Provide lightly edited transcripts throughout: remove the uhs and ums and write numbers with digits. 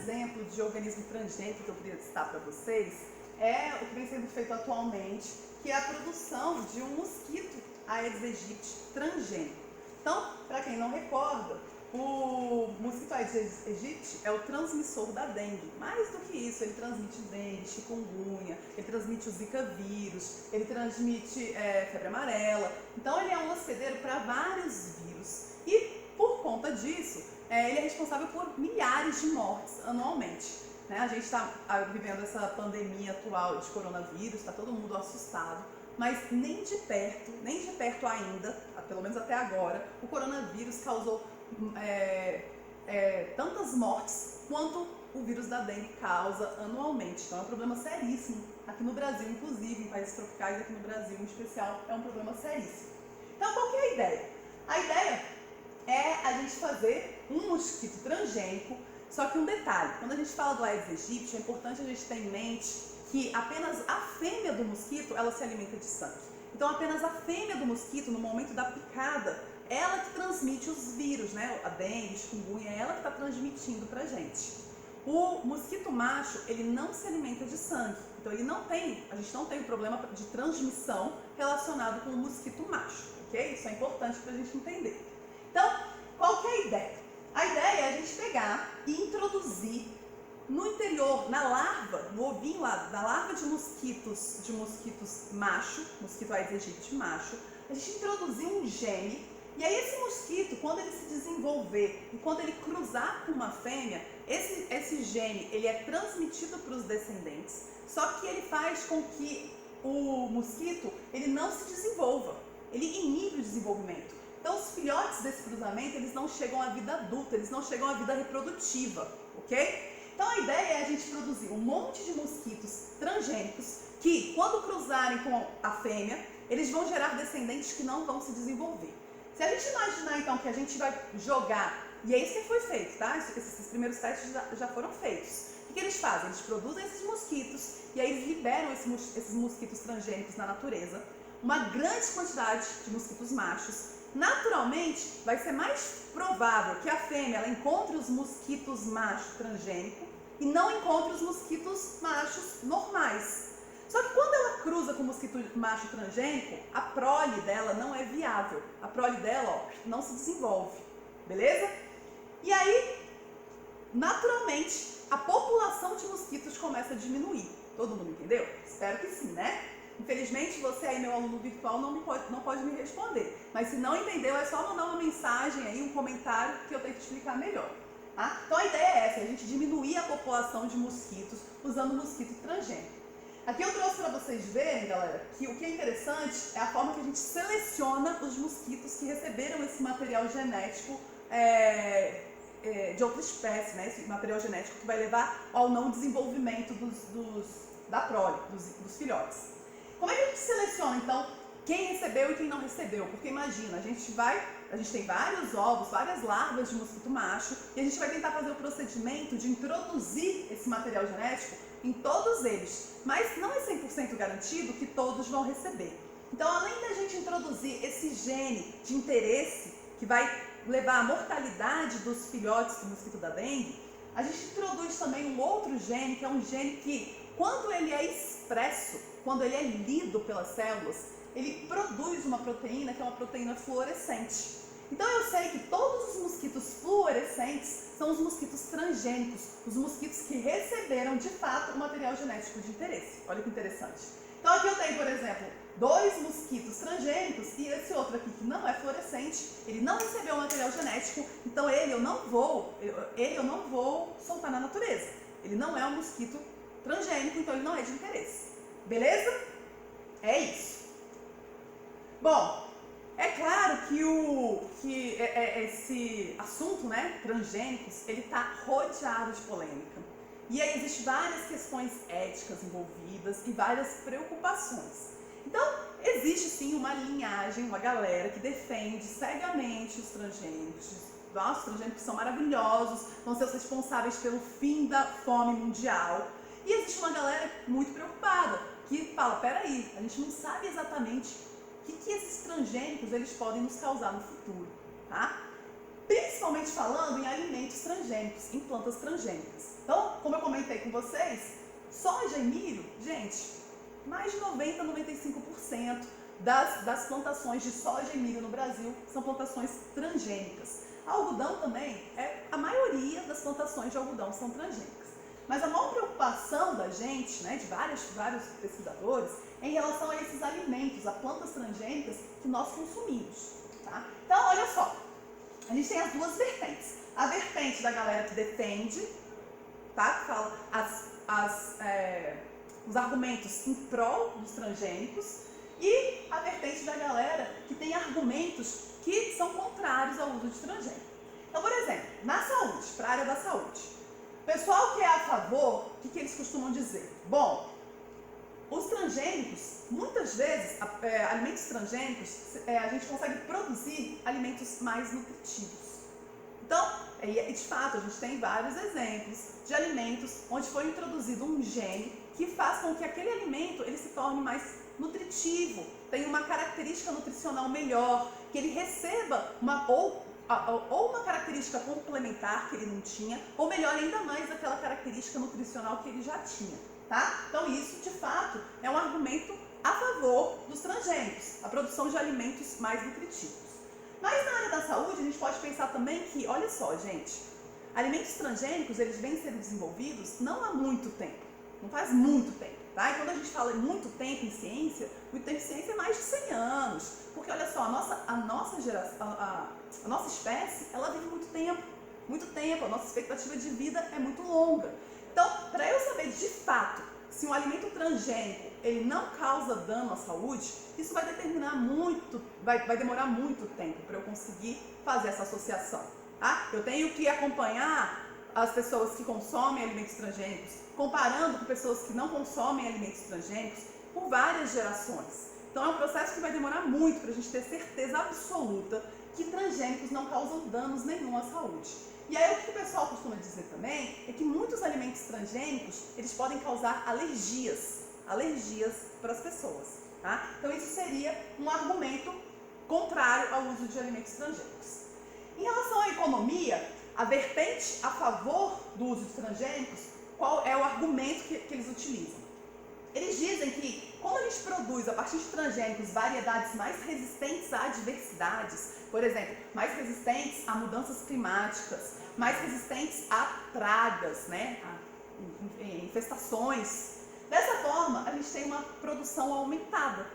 exemplo de organismo transgênico que eu queria citar para vocês é o que vem sendo feito atualmente, que é a produção de um mosquito Aedes aegypti transgênico. Então, para quem não recorda, o mosquito Aedes aegypti é o transmissor da dengue. Mais do que isso, ele transmite dengue, chikungunya, ele transmite o zika vírus, ele transmite febre amarela. Então, ele é um hospedeiro para vários vírus. E, por conta disso, ele é responsável por milhares de mortes anualmente. A gente está vivendo essa pandemia atual de coronavírus, está todo mundo assustado, mas nem de perto ainda, pelo menos até agora, o coronavírus causou tantas mortes quanto o vírus da dengue causa anualmente. Então é um problema seríssimo aqui no Brasil, inclusive em países tropicais, aqui no Brasil em especial, é um problema seríssimo. Então qual que é a ideia? A ideia é a gente fazer um mosquito transgênico. Só que um detalhe, quando a gente fala do Aedes aegypti, é importante a gente ter em mente que apenas a fêmea do mosquito, ela se alimenta de sangue. Então apenas a fêmea do mosquito, no momento da picada, ela que transmite os vírus, né? A dengue, chikungunya, é ela que está transmitindo pra gente. O mosquito macho, ele não se alimenta de sangue. Então a gente não tem um problema de transmissão relacionado com o mosquito macho, ok? Isso é importante pra gente entender. Então, qual que é a ideia? A ideia é a gente pegar e introduzir no interior, na larva, no ovinho lá, na larva de mosquitos macho, mosquito Aedes aegypti macho, a gente introduzir um gene, e aí esse mosquito, quando ele se desenvolver e quando ele cruzar com uma fêmea, esse gene ele é transmitido para os descendentes, só que ele faz com que o mosquito ele não se desenvolva, ele inibe o desenvolvimento. Então, os filhotes desse cruzamento, eles não chegam à vida adulta, eles não chegam à vida reprodutiva, ok? Então, a ideia é a gente produzir um monte de mosquitos transgênicos que, quando cruzarem com a fêmea, eles vão gerar descendentes que não vão se desenvolver. Se a gente imaginar, então, que a gente vai jogar, e é isso que foi feito, tá? Esses primeiros testes já foram feitos. O que eles fazem? Eles produzem esses mosquitos e aí eles liberam esses mosquitos transgênicos na natureza, uma grande quantidade de mosquitos machos. Naturalmente, vai ser mais provável que a fêmea ela encontre os mosquitos machos transgênicos e não encontre os mosquitos machos normais. Só que quando ela cruza com o mosquito macho transgênico, a prole dela não é viável. A prole dela, não se desenvolve, beleza? E aí, naturalmente, a população de mosquitos começa a diminuir. Todo mundo entendeu? Espero que sim, né? Infelizmente, você aí, meu aluno virtual, não pode me responder. Mas se não entendeu, é só mandar uma mensagem aí, um comentário, que eu tento explicar melhor. Tá? Então a ideia é essa, a gente diminuir a população de mosquitos usando mosquito transgênico. Aqui eu trouxe para vocês verem, galera, que o que é interessante é a forma que a gente seleciona os mosquitos que receberam esse material genético de outra espécie, né? Esse material genético que vai levar ao não desenvolvimento da prole, dos filhotes. Como é que a gente seleciona, então, quem recebeu e quem não recebeu? Porque imagina, a gente tem vários ovos, várias larvas de mosquito macho, e a gente vai tentar fazer o procedimento de introduzir esse material genético em todos eles, mas não é 100% garantido que todos vão receber. Então, além da gente introduzir esse gene de interesse, que vai levar à mortalidade dos filhotes do mosquito da dengue, a gente introduz também um outro gene, que é um gene que, quando ele é expresso, quando ele é lido pelas células, ele produz uma proteína que é uma proteína fluorescente. Então eu sei que todos os mosquitos fluorescentes são os mosquitos transgênicos, os mosquitos que receberam de fato o material genético de interesse. Olha que interessante. Então aqui eu tenho, por exemplo, 2 mosquitos transgênicos e esse outro aqui que não é fluorescente, ele não recebeu o material genético, então ele eu não vou soltar na natureza. Ele não é um mosquito transgênico, então ele não é de interesse. Beleza? É isso. Bom, é claro que esse assunto, né, transgênicos, ele está rodeado de polêmica. E aí existem várias questões éticas envolvidas e várias preocupações. Então, existe sim uma linhagem, uma galera que defende cegamente os transgênicos. Os transgênicos são maravilhosos, vão ser os responsáveis pelo fim da fome mundial. E existe uma galera muito preocupada, que fala, peraí, a gente não sabe exatamente o que esses transgênicos eles podem nos causar no futuro, tá? principalmente falando em alimentos transgênicos, em plantas transgênicas. Então, como eu comentei com vocês, soja e milho, gente, mais de 90, 95% das plantações de soja e milho no Brasil são plantações transgênicas. Algodão também, a maioria das plantações de algodão são transgênicas. Mas a maior preocupação da gente, né, de vários pesquisadores, é em relação a esses alimentos, a plantas transgênicas que nós consumimos. Tá? Então, olha só, a gente tem as duas vertentes. A vertente da galera que defende, tá? Que fala os argumentos em prol dos transgênicos, e a vertente da galera que tem argumentos que são contrários ao uso de transgênico. Então, por exemplo, na saúde, para a área da saúde, o pessoal que é a favor, o que eles costumam dizer? Bom, os transgênicos, muitas vezes, alimentos transgênicos, a gente consegue produzir alimentos mais nutritivos. Então, de fato, a gente tem vários exemplos de alimentos onde foi introduzido um gene que faz com que aquele alimento ele se torne mais nutritivo, tenha uma característica nutricional melhor, que ele receba ou uma característica complementar que ele não tinha, ou melhore ainda mais aquela característica nutricional que ele já tinha. Tá? Então isso, de fato, é um argumento a favor dos transgênicos, a produção de alimentos mais nutritivos. Mas na área da saúde, a gente pode pensar também que, olha só, gente, alimentos transgênicos, eles vêm sendo desenvolvidos não há muito tempo, não faz muito tempo. Tá? E quando a gente fala em muito tempo em ciência, muito tempo em ciência é mais de 100 anos, porque olha só, a nossa geração, a nossa espécie, ela vive muito tempo, a nossa expectativa de vida é muito longa. Então, para eu saber de fato se um alimento transgênico ele não causa dano à saúde, isso vai determinar muito, vai demorar muito tempo para eu conseguir fazer essa associação. Tá? Eu tenho que acompanhar as pessoas que consomem alimentos transgênicos, comparando com pessoas que não consomem alimentos transgênicos por várias gerações. Então é um processo que vai demorar muito para a gente ter certeza absoluta que transgênicos não causam danos nenhum à saúde. E aí o que o pessoal costuma dizer também é que muitos alimentos transgênicos, eles podem causar alergias para as pessoas. Tá? Então isso seria um argumento contrário ao uso de alimentos transgênicos. Em relação à economia, a vertente a favor do uso de transgênicos, qual é o argumento que eles utilizam? Eles dizem que, como a gente produz a partir de transgênicos variedades mais resistentes a adversidades, por exemplo, mais resistentes a mudanças climáticas, mais resistentes a pragas, né, a infestações, dessa forma a gente tem uma produção aumentada.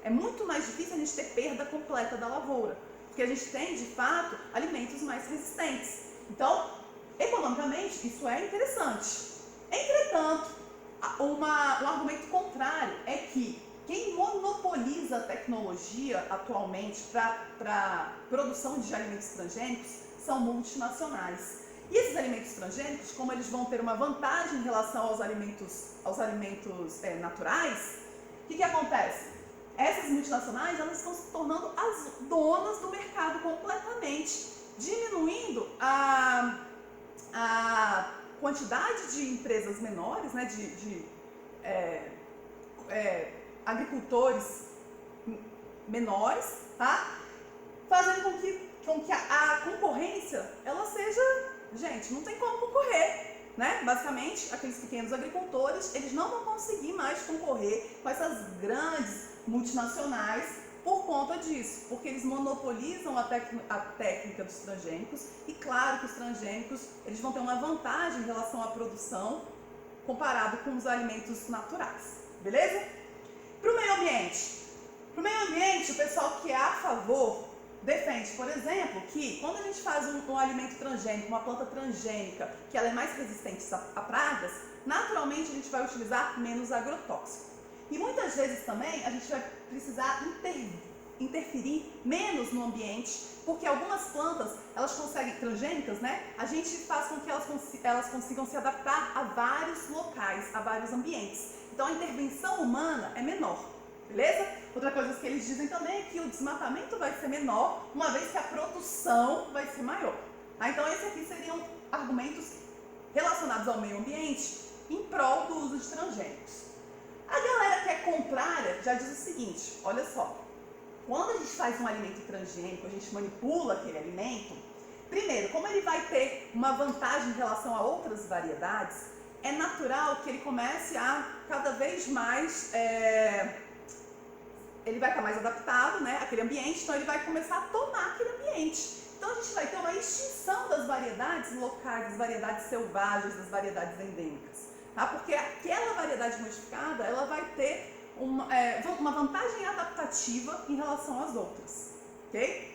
É muito mais difícil a gente ter perda completa da lavoura, porque a gente tem, de fato, alimentos mais resistentes. Então, economicamente, isso é interessante. Entretanto, um argumento contrário é que quem monopoliza a tecnologia atualmente para produção de alimentos transgênicos são multinacionais. E esses alimentos transgênicos, como eles vão ter uma vantagem em relação aos alimentos naturais, o que acontece? Essas multinacionais elas estão se tornando as donas do mercado completamente, diminuindo a quantidade de empresas menores, né, de agricultores menores, tá? Fazendo com que a concorrência, ela seja, gente, não tem como concorrer, né? Basicamente, aqueles pequenos agricultores, eles não vão conseguir mais concorrer com essas grandes multinacionais por conta disso, porque eles monopolizam a técnica dos transgênicos e claro que os transgênicos eles vão ter uma vantagem em relação à produção comparado com os alimentos naturais, beleza? Para o meio ambiente, o pessoal que é a favor defende, por exemplo, que quando a gente faz um alimento transgênico, uma planta transgênica, que ela é mais resistente a pragas, naturalmente a gente vai utilizar menos agrotóxico. E muitas vezes também a gente vai precisar interferir menos no ambiente, porque algumas plantas, elas conseguem, transgênicas, né? A gente faz com que elas consigam se adaptar a vários locais, a vários ambientes. Então a intervenção humana é menor, beleza? Outra coisa que eles dizem também é que o desmatamento vai ser menor, uma vez que a produção vai ser maior. Tá? Então esses aqui seriam argumentos relacionados ao meio ambiente em prol do uso de transgênicos. A galera que é contrária já diz o seguinte, olha só, quando a gente faz um alimento transgênico, a gente manipula aquele alimento, Primeiro, como ele vai ter uma vantagem em relação a outras variedades, é natural que ele comece a cada vez mais, ele vai estar mais adaptado, né, àquele ambiente, então ele vai começar a tomar aquele ambiente. Então a gente vai ter uma extinção das variedades locais, das variedades selvagens, das variedades endêmicas, tá? Porque aquela variedade modificada, ela vai ter uma vantagem adaptativa em relação às outras, ok?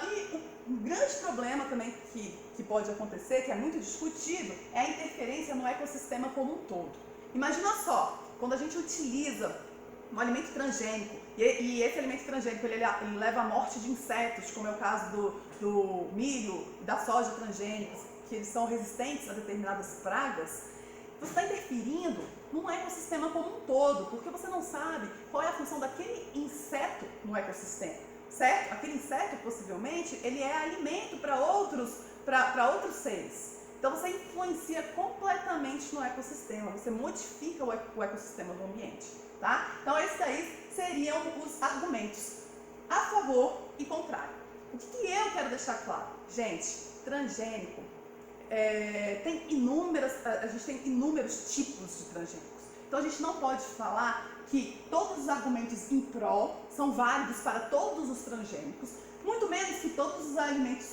E um grande problema também que pode acontecer, que é muito discutido, é a interferência no ecossistema como um todo. Imagina só, quando a gente utiliza um alimento transgênico, e esse alimento transgênico ele leva à morte de insetos, como é o caso do milho e da soja transgênicos, que eles são resistentes a determinadas pragas, você está interferindo num ecossistema como um todo, porque você não sabe qual é a função daquele inseto no ecossistema, certo? Aquele inseto, possivelmente, ele é alimento para outros seres. Então você influencia completamente no ecossistema, você modifica o ecossistema do ambiente, tá? Então esses aí seriam os argumentos a favor e contrário. O que eu quero deixar claro? Gente, transgênico, a gente tem inúmeros tipos de transgênicos. Então a gente não pode falar que todos os argumentos em pró são válidos para todos os transgênicos, muito menos que todos os argumentos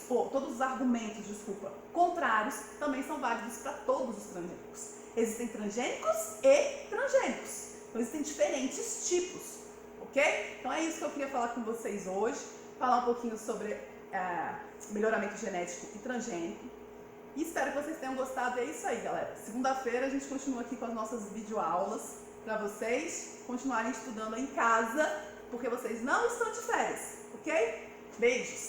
contrários também são válidos para todos os transgênicos. Existem transgênicos e transgênicos. Então existem diferentes tipos, ok? Então é isso que eu queria falar com vocês hoje, falar um pouquinho sobre melhoramento genético e transgênico. E espero que vocês tenham gostado. É isso aí, galera. Segunda-feira a gente continua aqui com as nossas videoaulas para vocês continuarem estudando em casa, porque vocês não estão de férias, ok? Beijos!